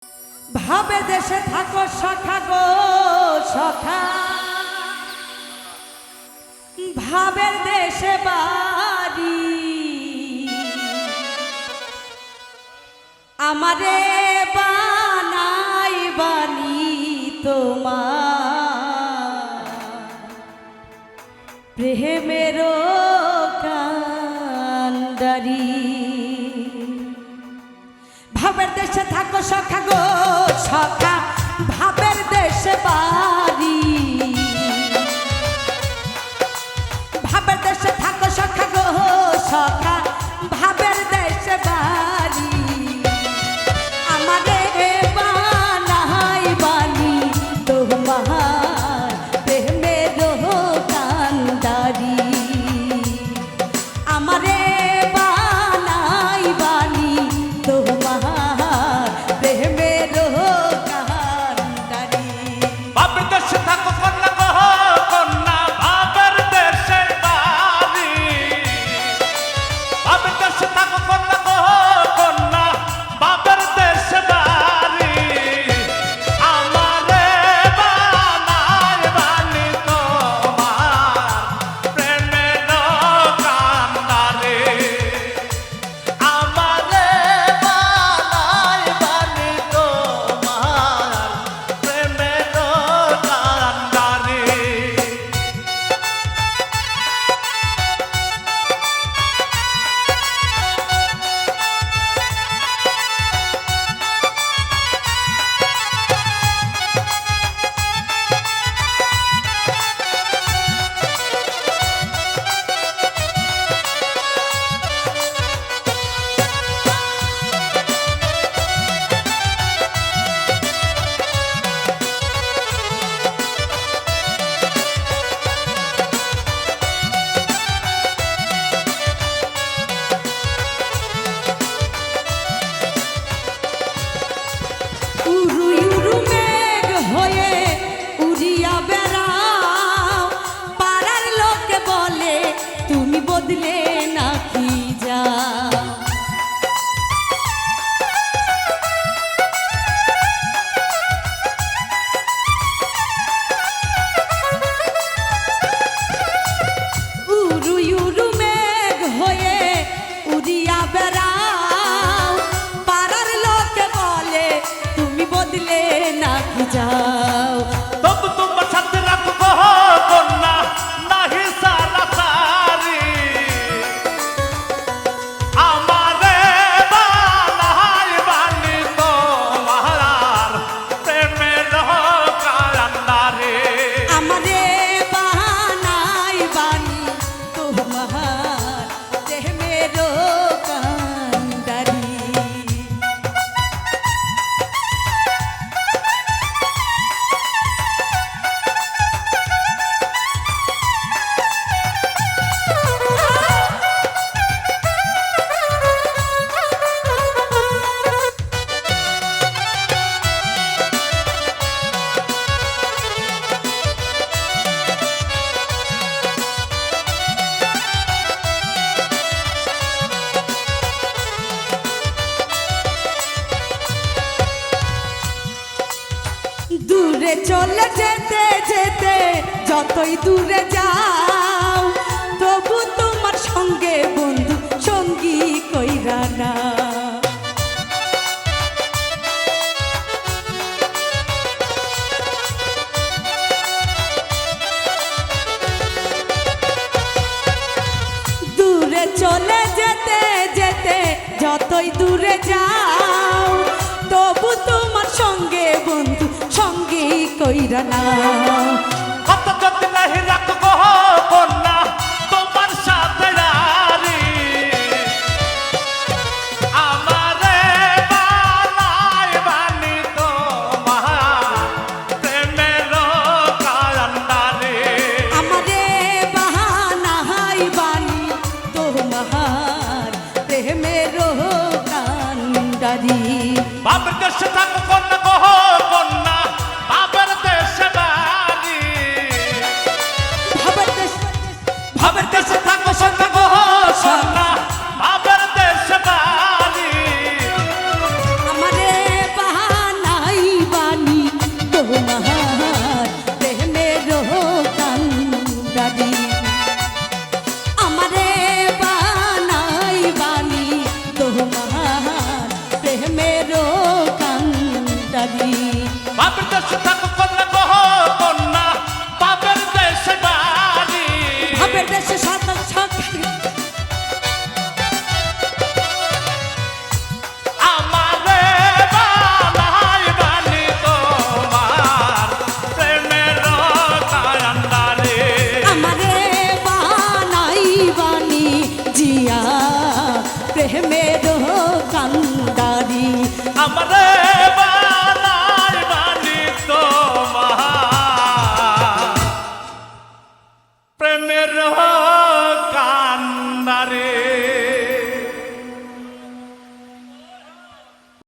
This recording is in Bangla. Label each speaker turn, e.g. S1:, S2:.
S1: ভাবে দেশে থাকো সখা গো সখা, ভাবের দেশে বাড়ি আমারে বানাই বানি তোমার প্রেমেরও কান্ডারি। ভাবের দেশে থাকো সখা গো সখা, ভাবের দেশে বাড়ি ভাবের দেশে থাকো সখা গো সখা, ভাবের দেশে বাড়ি আমারে বানাই বানি তোমার প্রেমেরও কান্ডারি আমারে বানাই বানি তোমার প্রেমেরও কান্ডারি।
S2: ভাবের দেশে থাকো কন্যা গো কন্যা, ভাবের দেশে বাড়ি ভাবের দেশে থাকো কন্যা গো কন্যা, ভাবের দেশে বাড়ি আমারে বানাই বানি তোমার প্রেমের কান্ডারি আমারে বানাই বানি তোমার প্রেমের কান্ডারি।
S1: উরু উরু মেঘ হয়ে উড়িয়া বেড়াও, পাড়ার লোকে বলে তুমি বদলে নাকি যাও। উরু উরু মেঘ হয়ে উড়িয়া বেড়াও, পাড়ার লোকে বলে তুমি বদলে নাকি যাও।
S2: তবু তোমার সাথে রাখো গো কন্যা, নাহি সারা সারি আমারে বানাই বানি তোমার প্রেমের কান্ডারি
S1: আমারে বানাই বানি তোমার প্রেমেরও কান্ডারি। দূরে চলে যেতে যেতে যতই দূরে যাও, তবু তোমার সঙ্গে বন্ধু সঙ্গী কইরা না। দূরে চলে যেতে যেতে যতই দূরে যাও, তবু তোমার সঙ্গে বন্ধু সঙ্গী কইরা না।
S2: কত যদি নাহি রাখো গো কন্যা তোমার সাথে রারি আমারে বানাই বানি তোমার প্রেমের কান্ডারি
S1: আমারে বানাই বানি তোমার প্রেমেরও কান্ডারি।
S2: ভাবের দেশে থাকো কন্যা গো